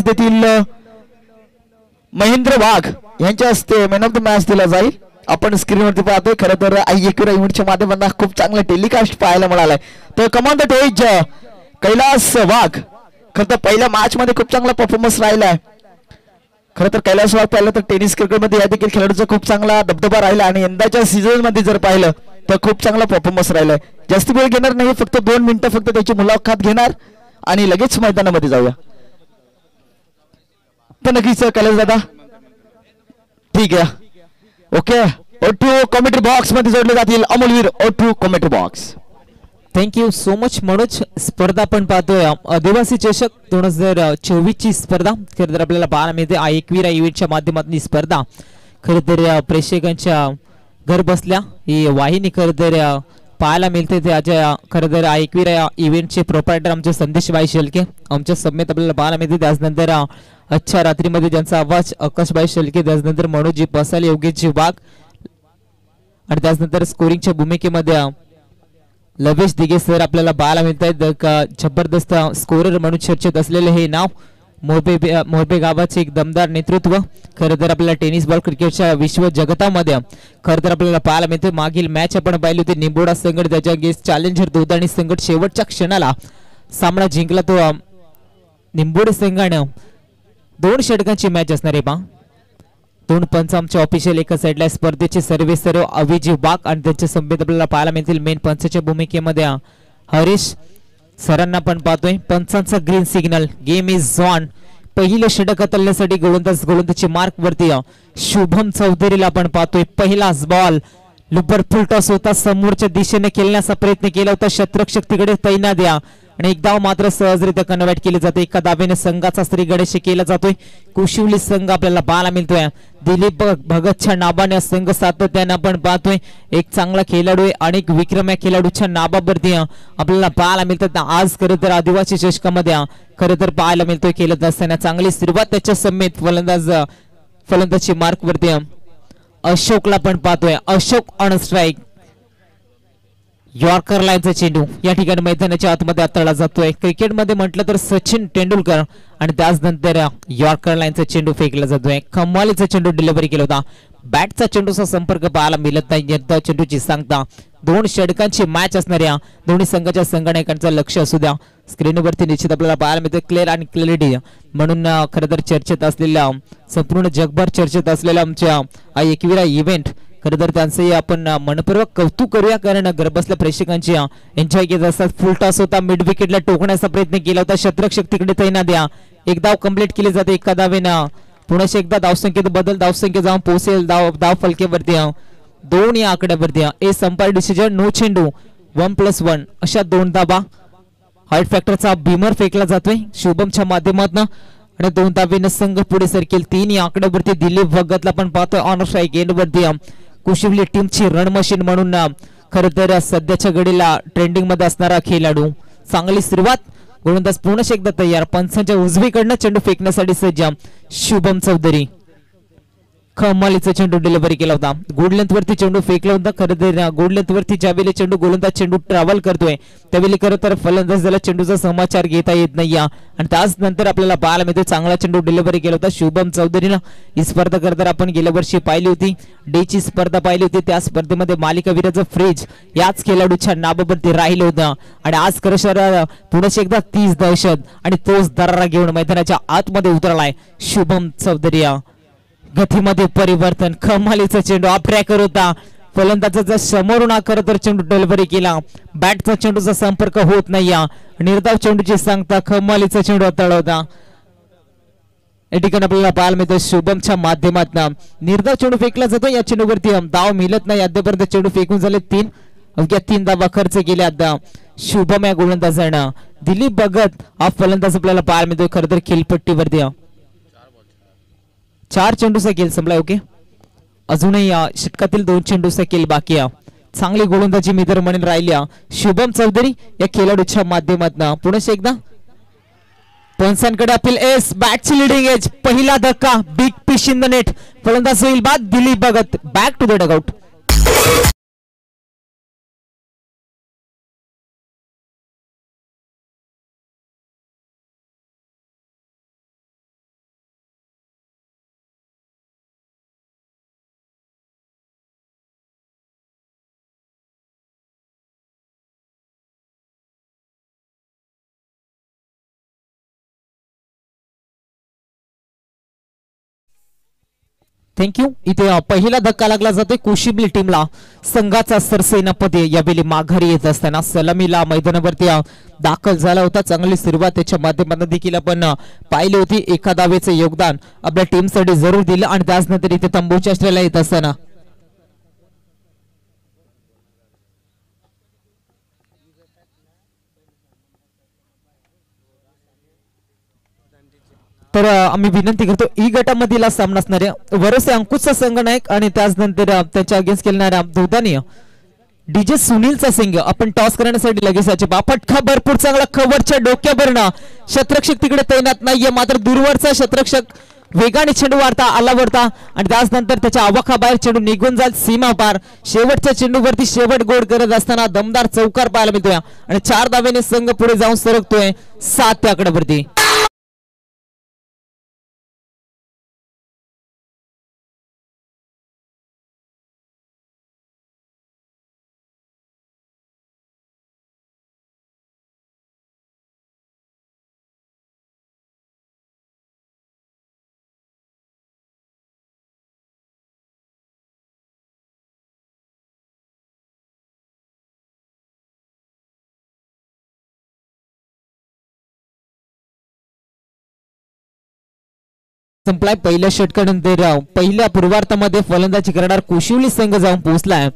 देतील महेंद्र वाघ यांच्या हस्ते मॅन ऑफ द मॅच दिला जाईल. आपण स्क्रीनवरती पाहतोय. खरं तर आयएक्यू इव्हेंटच्या माध्यमातून खूप चांगला टेलिकास्ट पाहायला मिळालाय. तर come on the stage Kailas Wagh. खरं तर पहिल्या मॅच मध्ये खूप चांगला परफॉर्मन्स राहिलाय. खरं तर कैलास वाघ पाहिलं तर टेनिस क्रिकेटमध्ये या देखील खेळाडूचा खूप चांगला दबदबा राहिला आणि यंदाच्या सीझन मध्ये जर पाहिलं तर खूप चांगला परफॉर्मन्स राहिलाय. जास्त वेळ घेणार नाही, फक्त 2 मिनिटं फक्त त्याची मुलाखत घेणार आणि लगेच मैदानामध्ये जाऊया. तर नक्कीच कैलास दादा ठीक आहे. ओके, O2 कॉमेंट्री बॉक्स मध्ये जोडले जातील अमोलवीर. O2 commentary box. Thank you so much Manoj. स्पर्धा आपण पाहतोय आदिवासी चषक 2024 ची स्पर्धा खरं तर आपल्याला पाहायला मिळते. आयएक्वीरा इव्हेंटच्या माध्यमातून ही स्पर्धा खरं तर प्रेक्षकांच्या घर बसल्या ही वाहिनी खरं तर पाहायला मिळते. त्याच्या खरं तर आयएक्वीरा इव्हेंटचे प्रोप्रायटर आमचे संदेशभाई शेलके आमच्या समेत आपल्याला पाहायला मिळते. त्याचनंतर अच्छा रात्रीमध्ये ज्यांचा आवाज आकाशभाई शेलके, त्याचनंतर मनोजी पसाले, योगेशजी वाघ आणि त्याचनंतर स्कोरिंगच्या भूमिकेमध्ये लवेश दिगे सर आपल्याला पाहायला मिळत आहेत. जबरदस्त स्कोरर म्हणून चर्चेत असलेले हे नाव मोरबे गावाचे एक दमदार नेतृत्व खरं तर आपल्याला टेनिस बॉल क्रिकेटच्या विश्व जगतामध्ये खरं तर आपल्याला पाहायला मिळते. मागील मॅच आपण पाहिली होती निंबोडा संघ त्याच्या गेस्ट चॅलेंजर दोदाणी संघ शेवटच्या क्षणाला सामना जिंकला. तो निंबोडे संघाने 2 षटकांची मॅच असणार आहे. 2 पंच आमच्या ऑफिशियल एका साईडला स्पर्धेचे सर्व अभिजी वाघ आणि त्यांच्या समेत आपल्याला पाहायला मिळतील. मेन पंचाच्या भूमिकेमध्ये हरीश सरांना पण पाहतोय. पंचांचा green signal, game is on. पहिलं षटक हाताळण्यासाठी गोलंदाजी मार्क वरती शुभम चौधरीला आपण पाहतोय. पहिलाच बॉल लुपर फुल टॉस होता, समोरच्या दिशेने खेळण्याचा प्रयत्न केला होता, शत्रक्षक तिकडे तैनात द्या आणि एक धाव मात्र सहजरित्या कन्वर्ट केली जाते. एका धावेने संघाचा श्री गणेश केला जातोय. कुशिवली संघ आपल्याला पाहायला मिळतोय. दिलीप भगतच्या नाबाने संघ सातत्याने आपण पाहतोय. एक चांगला खेळाडू आहे, अनेक विक्रम या खेळाडूच्या नाबावरती आपल्याला पाहायला मिळतात. आज खरं तर आदिवासी चषकामध्ये खरं तर पाहायला मिळतोय खेळत असताना चांगली सुरुवात त्याच्या समेत फलंदाजी मार्क वरती अशोकला पण पाहतोय. Ashok on strike. यॉर्कर लाईनचा चेंडू या ठिकाणी मैदानाच्या आतमध्ये हाताळला जातोय. क्रिकेटमध्ये म्हटलं तर सचिन तेंडुलकर आणि त्याचनंतर यॉर्कर लाईनचा चेंडू फेकला जातोय. कमालीचा चेंडू डिलिव्हरी केला होता. बॅटचा चेंडूचा संपर्क पाहायला मिळत नाही. यंदा चेंडूची सांगता 2 षटकांची मॅच असणाऱ्या दोन्ही संघाच्या संघटनांचं लक्ष असू द्या. स्क्रीनवरती निश्चित आपल्याला पाहायला मिळतं क्लिअर आणि क्लॅरिटी म्हणून खरं तर चर्चेत असलेल्या संपूर्ण जगभर चर्चेत असलेल्या आमच्या आयएक्वीरा इव्हेंट खरं तर त्यांचंही आपण मनपूर्वक कौतुक करूया. कारण घरबसल्या प्रेक्षकांची एन्जॉय घेत असतात. फुल टॉस होता, मिड विकेटला टोकण्याचा प्रयत्न केला होता, शत्रक्षक तिकडे तैनात द्या. एक धाव कंप्लीट केली जाते. एका धावेनं पुन्हा एकदा धावसंख्येत बदल, धावसंख्या जाऊन पोहोचेल धाव फलकेवरती 2 या आकड्यावरती. ए संपायर डिसिजन, नो चेंडू, 1+1 अशा 2 धावा. हाईट फॅक्टरचा भीमर फेकला जातोय शुभमच्या माध्यमातून आणि 2 धावेनं संघ पुढे सरकेल. 3 या आकड्यावरती दिलीप भगतला पण पाहतोय ऑन स्ट्राइक एंडवरती. कुशिवली टीमची रण मशीन म्हणून खरं तर सध्याच्या घडीला ट्रेंडिंग मध्ये असणारा खेळाडू. चांगली सुरुवात, गोलंदाज पुन्हा एकदा तयार. पंचांच्या उजवीकडनं चेंडू फेकण्यासाठी सज्ज शुभम चौधरी. कमालीचा चेंडू डिलिव्हरी केला होता. गुड लेंथ वरती चेंडू फेकला होता. खरं तर गुड लेंथ वरती ज्यावेळी चेंडू गोलंदाज चेंडू ट्रॅव्हल करतोय त्यावेळी खरं तर फलंदाजाला चेंडूचा समाचार घेता येत नाही. आणि त्याचनंतर आपल्याला पाहायला मिळतो चांगला चेंडू डिलिव्हरी केला होता शुभम चौधरीनं. ही स्पर्धा खरं तर आपण गेल्या वर्षी पाहिली होती, डेची स्पर्धा पाहिली होती. त्या स्पर्धेमध्ये मालिकावीराचं फ्रीज याच खेळाडूच्या नाबावरती राहिलं होतं आणि आज खरं पुन्हा एकदा 30 दहशत आणि तोच दरारा घेऊन मैदानाच्या आतमध्ये उतरलाय शुभम चौधरी. गतीमध्ये परिवर्तन, कमालीचा चेंडू ऑफ ट्रॅकर होता. फलंदाजाचा समोरून खरं तर चेंडू डिलिव्हरी केला. बॅटचा चेंडूचा संपर्क होत नाही. निर्धाव चेंडूची सांगता, कमालीचा चेंडू हाताळला होता. या ठिकाणी आपल्याला पाहायला मिळतं शुभमच्या माध्यमातून निर्धाव चेंडू फेकला जातो. या चेंडूवरती धाव मिळत नाही. अद्यापर्यंत चेंडू फेकून झाले 3. अवघ्या 3 धावा खर्च केल्या शुभम या गोलंदाजानं. दिलीप भगत हा फलंदाज आपल्याला पाहायला मिळतो खरं तर खेळपट्टीवरती. 4 चेंडूचा खेळ संपलाय. ओके, अजूनही षटकातील 2 चेंडूचा खेळ बाकी आहे. चांगली गोलंदाजी मी तर म्हणेन राहिली शुभम चौधरी या खेळाडूच्या माध्यमातून. पुन्हा एकदा पंचांकडे अपील. एस बॅटची लिडिंग एज, पहिला धक्का, big fish in the net. फलंदाज होईल बाद. Dilip Bhagat back to the dugout. Thank you. इथे पहिला धक्का लागला जातोय कुशिबली टीमला. संघाचा सरसेनापती यावेळी माघारी येत असताना सलामीला मैदानावरती दाखल झाला होता. चांगली सुरुवात त्याच्या माध्यमातून देखील आपण पाहिली होती. एका धावेचे योगदान आपल्या टीमसाठी जरूर दिलं आणि त्याचनंतर इथे तंबूच्या आश्रयाला येत असताना तर आम्ही विनंती करतो ई गटामधील सामना असणाऱ्या वरसे अंकुशचा संघनायक आणि त्याचनंतर त्याच्या अगेन्स्ट खेळणाऱ्या दुधानी डीजे सुनीलचा संघ आपण टॉस करण्यासाठी लगेच याचे फटका भरपूर चांगला कव्हरच्या डोक्यावरनं शतरक्षक तिकडे तैनात नाहीये मात्र दूरवरचा शतरक्षक वेगाने चेंडू वारता आला वरता आणि त्याचनंतर त्याच्या आवाखाबाहेर चेंडू निघून जाईल सीमा पार. शेवटच्या चेंडूवरती शेवट गोड करत असताना दमदार चौकार पाहायला मिळतोय आणि 4 धावेने संघ पुढे जाऊन सरकतोय 7 त्या आकड्यावरती. संपलाय पहिल्या षटकानंतर पहिल्या पूर्वार्धामध्ये फलंदाजी करणार कुशिवली संघ जाऊन पोहोचलाय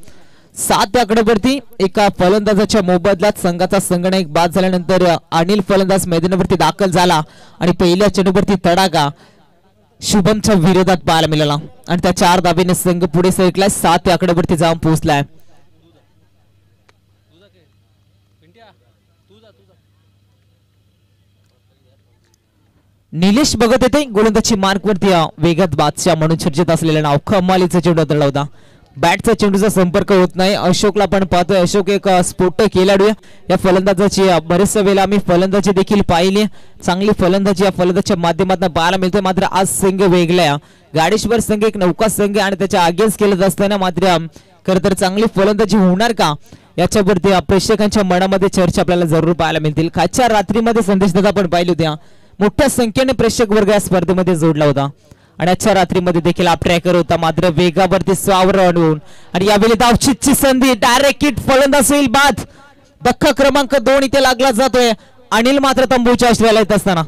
7 आकड्यावरती. एका फलंदाजाच्या मोबदल्यात संघाचा संघनायक बाद झाल्यानंतर अनिल फलंदाज मैदानावरती दाखल झाला आणि पहिल्या चेंडूवरती तडाखा शुभमच्या विरोधात पाहायला मिळाला आणि त्या 4 धावेने संघ पुढे सरकलाय 7 आकड्यावरती जाऊन पोहोचलाय. निलेश बघत येते गोलंदाजी मार्क वरती वेगात बादशाह म्हणून चर्चेत असलेलं नाव कमालीचा चेंडू तळला होता. बॅटचा चेंडूचा संपर्क होत नाही. अशोकला पण पाहतोय. अशोक एक स्फोटक खेळाडू या फलंदाजाची बरेचशा वेळेला आम्ही फलंदाजी देखील पाहिली. चांगली फलंदाजी या फलंदाजच्या माध्यमातून पाहायला मिळते. मात्र आज संघ वेगळा गाडेश्वर संघ एक नौका संघ आणि त्याच्या अगेन्स्ट केलं असताना मात्र खरं तर चांगली फलंदाजी होणार का याच्यावरती प्रेक्षकांच्या मनामध्ये चर्चा आपल्याला जरूर पाहायला मिळतील. कालच्या रात्रीमध्ये संदेश दादा आपण पाहिले होत्या मोठ्या संख्येने प्रेक्षक वर्ग या स्पर्धेमध्ये जोडला होता आणि आजच्या रात्रीमध्ये देखील आप ट्रॅकर होता. मात्र वेगावरती स्वावर आणून आणि यावेळी धावचीची संधी डायरेक्ट हिट फलंदाज होईल बाद. धक्का क्रमांक 2 इथे लागला जातोय. अनिल मात्र तंबूच्या आश्रयाला येत असताना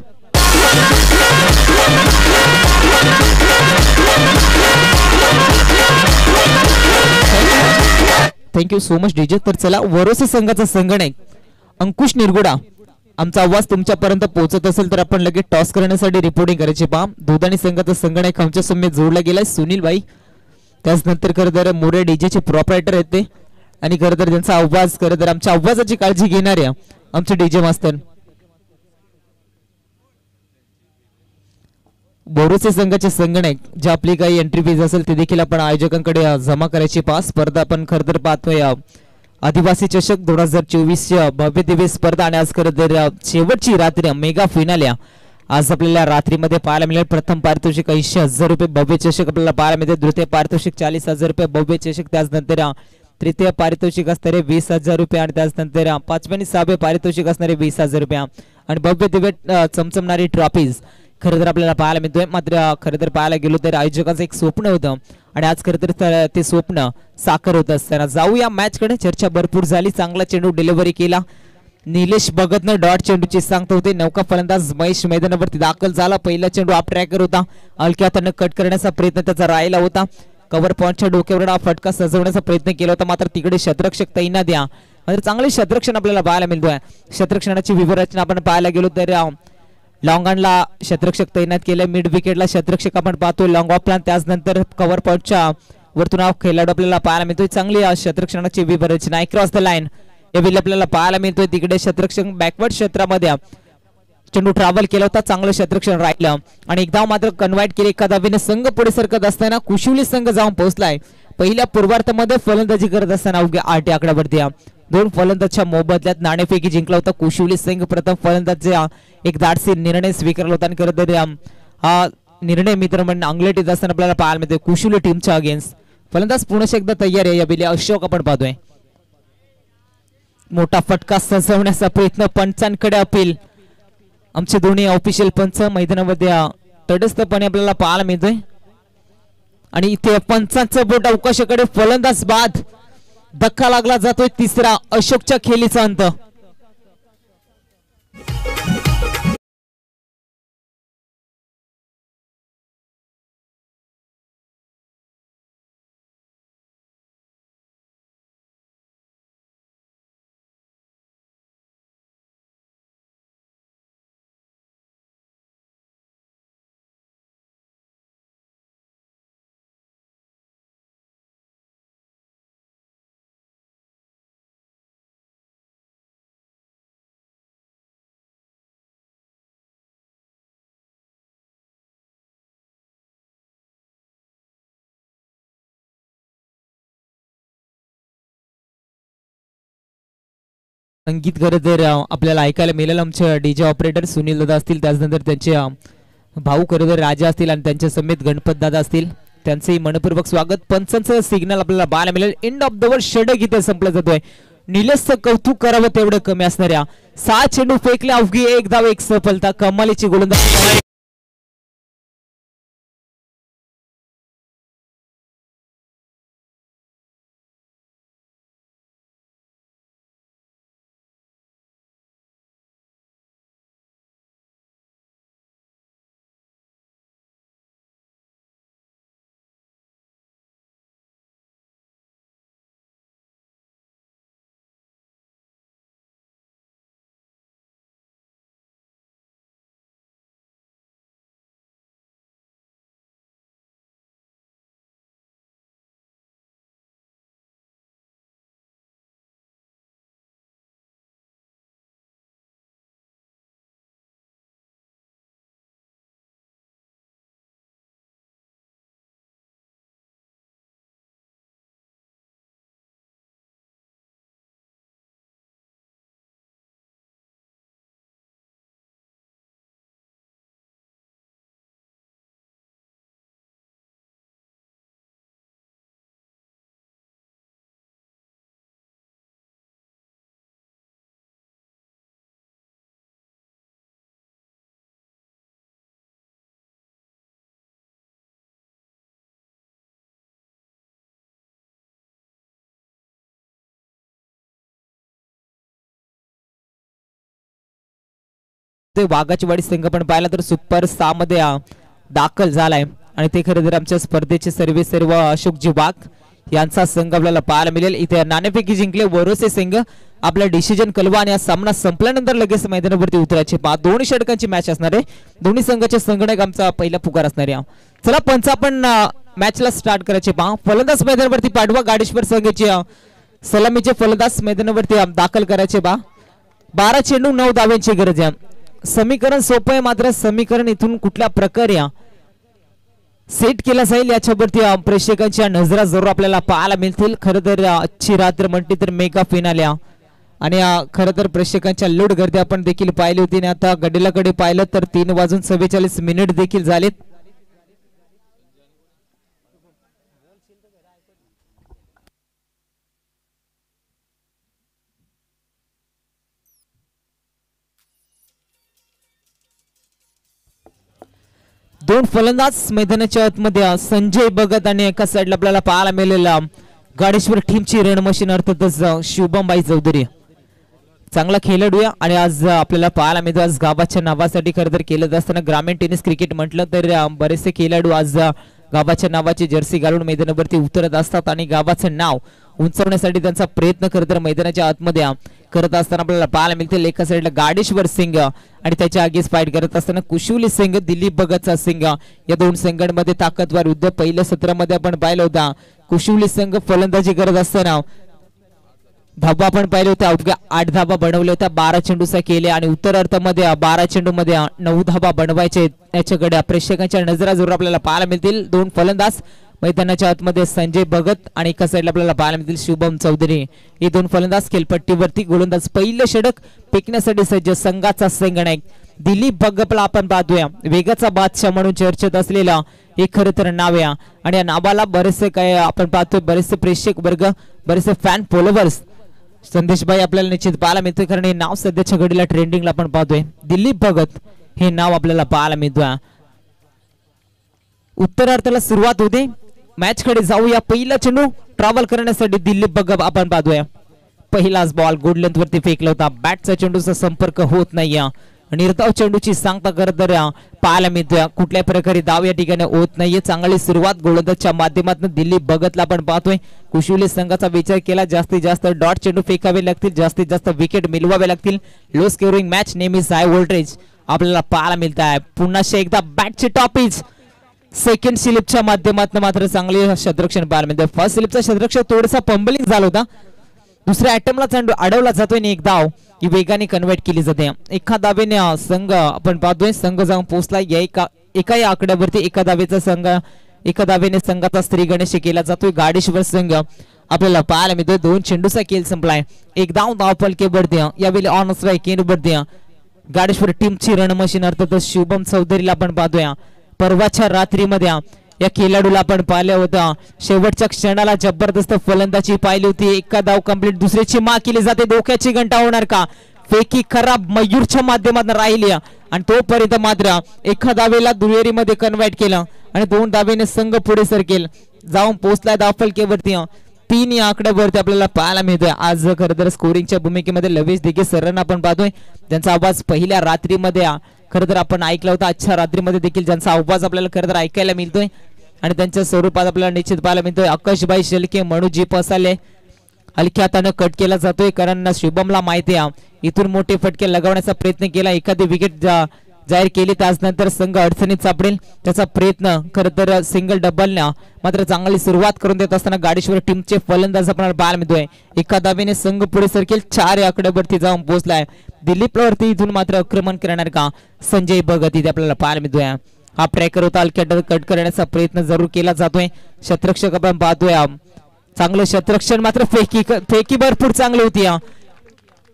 थँक्यू सो मच डीजे. तर चला वरोसे संघाचा संघनायक अंकुश निरगुडा आमचा आवाज तुमच्यापर्यंत पोहोचत असेल तर आपण लगेच टॉस करण्यासाठी रिपोर्टिंग करायची. पहा दुधाणी संघाचा संघनायक आमच्या समेत जोडला गेलाय सुनील भाई. त्याचनंतर खरं तर मोरे डीजेचे प्रॉपरायटर आहेत ते आणि खरं तर त्यांचा आवाज खरं तर आमच्या आवाजाची काळजी घेणारे आमचे डीजे मास्तर. बोरुसे संघाचे संघनायक जे आपली काही एंट्री फीज असेल ते देखील आपण आयोजकांकडे जमा करायची. पास स्पर्धा आपण खरं तर पाहतोय आदिवासी चषक 2024 भव्य दिव्य स्पर्धा आणि आज खरं तर शेवटची रात्री मेगा फिनाले आज आपल्याला रात्रीमध्ये पाहायला मिळेल. प्रथम पारितोषिक 80,000 रुपये भव्य चषक आपल्याला पाहायला मिळते. द्वितीय पारितोषिक 40,000 रुपये भव्य चषक. त्याचनंतर तृतीय पारितोषिक असणारे 20,000 रुपये आणि त्याचनंतर 5वे आणि 6वे पारितोषिक असणारे 20,000 रुपये आणि भव्य दिव्य चमचमणारी ट्रॉफीज खरं तर आपल्याला पाहायला मिळतोय. मात्र खरं तर पाहायला गेलो तर आयोजकांचं एक स्वप्न होतं आणि आज खरं तर ते स्वप्न साकार होत असताना जाऊया मॅच कडे. चर्चा भरपूर झाली. चांगला चेंडू डिलिव्हरी केला निलेश भगतनं. डॉट चेंडूची सांगत होते. नौका फलंदाज महेश मैदानावरती दाखल झाला. पहिला चेंडू आप ट्रॅकर होता. हलक्या हाताने कट करण्याचा प्रयत्न त्याचा राहिला होता. कव्हर पॉइंटच्या डोक्यावर हा फटका सजवण्याचा प्रयत्न केला होता. मात्र तिकडे शतरक्षक तैनात द्या मात्र चांगले शतरक्षण आपल्याला पाहायला मिळतोय. शतरक्षणाची विवरचना आपण पाहायला गेलो तर लॉंगॉनला शतरक्षक तैनात केले. मिड विकेटला शतरक्षक आपण पाहतो लॉंग ऑफ प्लॅन. त्याचनंतर कव्हर पॉइंटच्या वरतून खेळाडू आपल्याला पाहायला मिळतोय. चांगली शतरक्षणाची विवरचना क्रॉस द लाईन यावेळी आपल्याला पाहायला मिळतोय. तिकडे शतरक्षक बॅकवर्ड क्षेत्रामध्ये चेंडू ट्रॅव्हल केला होता. चांगलं शतरक्षण राहिलं आणि एकदा मात्र कन्व्हर्ट केले. एका धावेने संघ पुढे सरकत असताना कुशिवली संघ जाऊन पोहोचलाय. पहिल्या पूर्वार्धामध्ये फलंदाजी करत असताना अवघ्या 8 आकड्यावरती 2 फलंदाजच्या मोबदल्यात नाणेफेकी जिंकला होता. कुशिवली संघ प्रथम फलंदाज एक धाडसी निर्णय स्वीकारला होता आणि खरं तर हा निर्णय मित्रमंडळ अंगलट येत असताना आपल्याला पाहायला मिळतोय. कुशिवली टीमच्या अगेन्स्ट फलंदाज पुन्हा एकदा तयार आहे. यावेळी अशोक आपण पाहतोय. मोठा फटका सजवण्याचा प्रयत्न पंचांकडे अपील. आमचे दोन्ही ऑफिशियल पंच मैदानामध्ये तटस्थपणे आपल्याला पाहायला मिळतोय आणि इथे पंचांचं बोट अवकाशाकडे, फलंदाज बाद, धक्का लागला जातोय तिसरा, अशोकच्या खेळीचा अंत. संगीत खरं तर आपल्याला ऐकायला मिळेल आमच्या डीजे ऑपरेटर सुनील दादा असतील, त्याचनंतर त्यांचे भाऊ खरं तर राजा असतील आणि त्यांच्या समेत गणपत दादा असतील, त्यांचंही मनपूर्वक स्वागत. पंचांचं सिग्नल आपल्याला पाहायला मिळेल. एंड ऑफ द ओव्हर षटक इथे संपला जातोय. निलेशचं कौतुक करावं तेवढं कमी असणाऱ्या 6 चेंडू फेकले, अवघी 1 धाव 1 सफलता, कमालीची गोलंदाजी. वाघाची वाडी संघ पण पाहिला तर सुपर 6 मध्ये दाखल झालाय आणि ते खरं तर आमच्या स्पर्धेचे सर्व अशोकजी वाघ यांचा संघ आपल्याला पाहायला मिळेल. इथे नाणेफेकी जिंकले वरोसे संघ, आपला डिसिजन कलवा आणि सामना संपल्यानंतर लगेच मैदानावरती उतरायचे. 2 षटकांची मॅच असणार आहे. दोन्ही संघाचे संगणक आमचा पहिला पुकार असणार आहे. चला पंच आपण मॅचला स्टार्ट करायचे. फलंदाज मैदानावरती पाठवा. गाडेश्वर संघाचे सलामीचे फलंदाज मैदानावरती दाखल करायचे. 12 चेंडू 9 धावांची गरज आहे. समीकरण सोपं आहे, मात्र समीकरण इथून कुठल्या प्रकारे सेट केला जाईल याच्यावरती प्रेक्षकांच्या नजरा जरूर आपल्याला पाहायला मिळतील. खरं तर आजची रात्र म्हटली तर मेगा फिनाले आणि खरं तर प्रेक्षकांच्या लोड गर्दी आपण देखील पाहिली होती आणि आता गडिलाकडे पाहिलं तर 3:44 देखील झालेत. दोन फलंदाज मैदानाच्या आतमध्ये संजय भगत आणि एका साइडला आपल्याला पाहायला मिळालेला गाडेश्वर टीमची रण मशीन अर्थातच शुभमबाई चौधरी, चांगला खेळाडू आहे आणि आज आपल्याला पाहायला मिळतो आज गावाच्या नावासाठी खरं तर केलं जात असताना ग्रामीण टेनिस क्रिकेट म्हटलं तर बरेचसे खेळाडू आज गावाच्या नावाची जर्सी घालून मैदानावरती उतरत असतात आणि गावाचं नाव उंचावण्यासाठी त्यांचा प्रयत्न खरं तर मैदानाच्या आतमध्ये करत असताना आपल्याला पाहायला मिळते. एका साईडला गाडेश्वर सिंग आणि त्याच्या आगीच फाईट करत असताना कुशुली सिंग, दिलीप भगतचा सिंग, या दोन संघांमध्ये ताकदवार युद्ध पहिल्या सत्रामध्ये आपण पाहिलं होता. कुशुली संघ फलंदाजी करत असताना धाबा आपण पाहिले होते, अवघ्या 8 धाबा बनवले होत्या, 12 चेंडूचा केले आणि उत्तर अर्थामध्ये 12 चेंडूमध्ये 9 धाबा बनवायचे. याच्याकडे प्रेक्षकांच्या नजरा जरूर आपल्याला पाहायला मिळतील. दोन फलंदाज मैदानाच्या आतमध्ये संजय भगत आणि एका साईडला आपल्याला पाहायला मिळतील शुभम चौधरी. हे दोन फलंदाज खेळपट्टीवरती. गोलंदाज पहिलं षटक फेकण्यासाठी सज्ज संघाचा संगणक दिलीप भगतला आपण पाहतोय. वेगाचा बादशाह म्हणून चर्चेत असलेला हे खरं तर नाव आहे आणि या नावाला बरेचसे काय आपण पाहतोय, बरेचसे प्रेक्षक वर्ग, बरेचसे फॅन फॉलोवर्स संदेशबाई आपल्याला निश्चित पाहायला मिळतोय, कारण हे नाव सध्याच्या घडीला ट्रेंडिंगला आपण पाहतोय. दिलीप भगत हे नाव आपल्याला पाहायला मिळतोय. उत्तरार्धाला सुरुवात होते मॅच कडे जाऊया. पहिला चेंडू ट्रॅव्हल करण्यासाठी दिलीप भगत आपण पाहतोय. पहिलाच बॉल गुड लेंथ वरती फेकला होता. बॅटचा चेंडूचा संपर्क होत नाहीये. निर्धाव चेंडूची सांगता करत पाहायला मिळतोय. कुठल्या प्रकारे धाव या ठिकाणी होत नाहीये. चांगली सुरुवात गोलंदाजच्या माध्यमातून दिलीप भगतला आपण पाहतोय. कुशिवली संघाचा विचार केला जास्तीत जास्त डॉट चेंडू फेकावे लागतील, जास्तीत जास्त विकेट मिळवावे लागतील. लो स्कोरिंग मॅच नेहमीच हाय व्होल्टेज आपल्याला पाहायला मिळत आहे. पुन्हा एकदा बॅटची टॉपिज सेकंड स्लिपच्या माध्यमातून मात्र चांगले क्षेत्ररक्षण पाहायला मिळते. फर्स्ट स्लिपचा क्षेत्ररक्षक थोडासा पंबलिंग झाला होता. दुसऱ्या अटेम्प्टला चेंडू अडवला जातोय आणि एक धाव ही वेगाने कन्वर्ट केली जाते. एका धावेने संघ आपण पाहतोय संघ जाऊन पोहोचला. एका या आकड्यावरती एका धावेने संघाचा स्त्री गणेश केला जातोय. गाडेश्वर संघ आपल्याला पाहायला मिळतोय. 2 चेंडूचा खेळ संपलाय. एक धाव फलकेवरती यावेळी ऑन स्ट्राइक केनवरती गाडेश्वर टीमची रणमशीन अर्थात शुभम चौधरीला आपण पाहतोय. परवाच्या रात्रीमध्ये या खेळाडूला आपण पाहिलं होतं. शेवटच्या क्षणाला जबरदस्त फलंदाजी पाहिली होती. एका धाव कंप्लीट, दुसरीची माग केली जाते. डोक्याची घंटा होणार का? फेकी खराब मयूरच्या माध्यमातून राहिली आणि तोपर्यंत मात्र एका धावेला दुहेरीमध्ये कन्वर्ट केलं आणि 2 धावेने संघ पुढे सरकेल जाऊन पोहोचलाय धावफलकेवरती. 3 या आकड्यावरती आपल्याला पाहायला मिळतोय. आज खरं तर स्कोरिंगच्या भूमिकेमध्ये लवेश दिघे सरांना आपण पाहतोय. त्यांचा आवाज पहिल्या रात्रीमध्ये खरं तर आपण ऐकला होता. आजच्या रात्रीमध्ये देखील ज्यांचा आवाज आपल्याला खरं तर ऐकायला मिळतोय आणि त्यांच्या स्वरूपात आपल्याला निश्चित पाहायला मिळतोय. आकाशबाई शेलके, मनोजी पसाले हलक्या हाताने कट केला जातोय कारण शुभमला माहिती आहे इथून मोठे फटके लगावण्याचा प्रयत्न केला. एखादी विकेट जाहीर केली त्यानंतर संघ अडचणीत सापडेल त्याचा प्रयत्न खरं तर सिंगल डबलने मात्र चांगली सुरुवात करून देत असताना गाडेश्वर टीमचे फलंदाज आपल्याला पाहायला मिळतोय. एका धावेने संघ पुढे सरकेल. 4 या आकड्यावरती जाऊन पोहोचलाय. दिलीप वरती इथून मात्र आक्रमण करणार का संजय भगत इथे आपल्याला पाहायला मिळतोय. हा ट्रॅकर होता. हलक्या कट करण्याचा प्रयत्न जरूर केला जातोय. क्षेत्ररक्षक आपण पाहतोय. चांगलं क्षेत्ररक्षण मात्र फेकी भरपूर चांगली होती.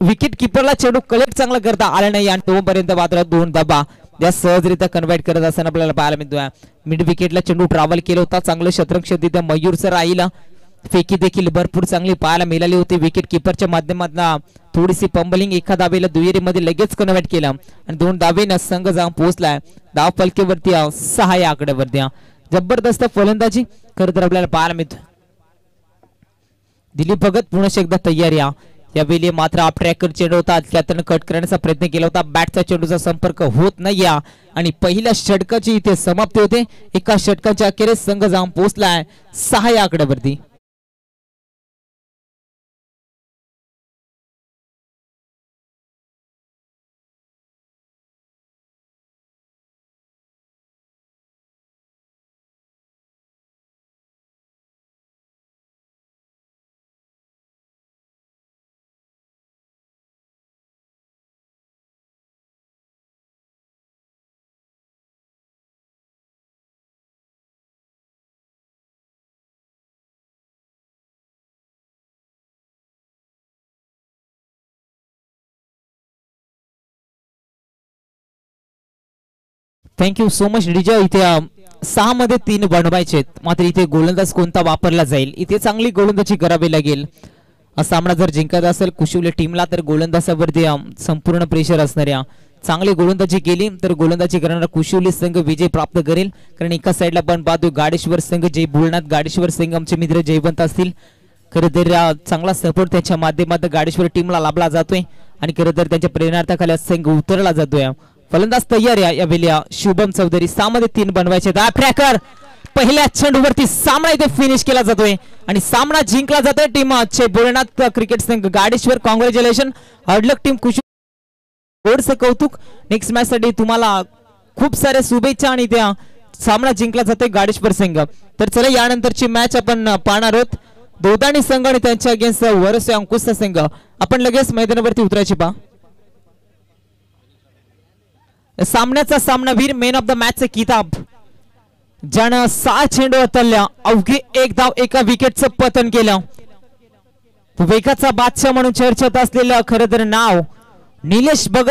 विकेट किपरला चेंडू कलेक्ट चांगला करता आला नाही आणि तोपर्यंत मात्र 2 धाबा या सहजरित्या कन्वर्ट करत असताना आपल्याला पाहायला मिळतोय. मिड विकेटला चेंडू ट्रॅव्हल केला होता. चांगलं क्षेत्ररक्षण तिथे मयूरचं राहिला. फेकी देखील भरपूर चांगली पाहायला मिळाली होती. विकेट किपरच्या माध्यमातून थोडीशी पंबलिंग एका धावेला दुहेरीमध्ये लगेच कन्वर्ट केलं आणि 2 धावेने संघ जाऊन पोहोचलाय धाव फलकेवरती 6 या आकड्यावरती. जबरदस्त फलंदाजी खरं तर आपल्याला पाहायला मिळतोय. दिलीप भगत पुन्हा एकदा तयारी यावेळी मात्र आप ट्रॅकर चेंडू होता. त्यातून कट करण्याचा प्रयत्न केला होता. बॅटचा चेंडूचा संपर्क होत नाही आणि पहिल्या षटकाची इथे समाप्ती होते. एका षटकाच्या अखेरीस संघ जाऊन पोहोचलाय 6 या आकड्यावरती. Thank you so much DJ. इथे 6 मध्ये 3 बनवायचे मात्र इथे गोलंदाज कोणता वापरला जाईल इथे चांगली गोलंदाजी करावी लागेल. सामना जर जिंकत असेल कुशिवले टीमला तर गोलंदाजावरती संपूर्ण प्रेशर असणाऱ्या चांगली गोलंदाजी केली तर गोलंदाजी करणारा कुशिवली संघ विजय प्राप्त करेल. कारण एका साईडला आपण पाहतो गाडेश्वर संघ जय बोलणार. गाडेश्वर संघ आमचे मित्र जयवंत असतील. खरं तर चांगला सपोर्ट त्याच्या माध्यमातून गाडेश्वर टीमला लाभला जातोय आणि खरं तर त्यांच्या प्रेरणार्थाखाली संघ उतरला जातोय. फलंदाज तयार यावेळी शुभम चौधरी. 6 मध्ये 3 बनवायचे. ट्रॅकर पहिल्या चेंडूवरती सामना इथे फिनिश केला जातोय आणि सामना जिंकला जातोय. टीम बोलनाथ क्रिकेट संघ गाडेश्वर कॉंग्रॅच्युलेशन. हडलक टीम गोडचं कौतुक. नेक्स्ट मॅच साठी तुम्हाला खूप साऱ्या शुभेच्छा आणि त्या सामना जिंकला जातोय गाडेश्वर संघ. तर चला यानंतरची मॅच आपण पाहणार आहोत. दोदाणी संघ आणि त्यांच्या अगेन्स्ट वरसे अंकुशचा संघ. आपण लगेच मैदानावरती उतरायची पहा. सामन्याचा सामनावीर मॅन ऑफ द मॅचचे किताब ज्यानं 6 चेंडू हाताळल्या अवघे 1 धाव एका विकेटचं पतन केलं. वेगाचा बादशाह म्हणून चर्चेत असलेलं खरं तर नाव निलेश भगत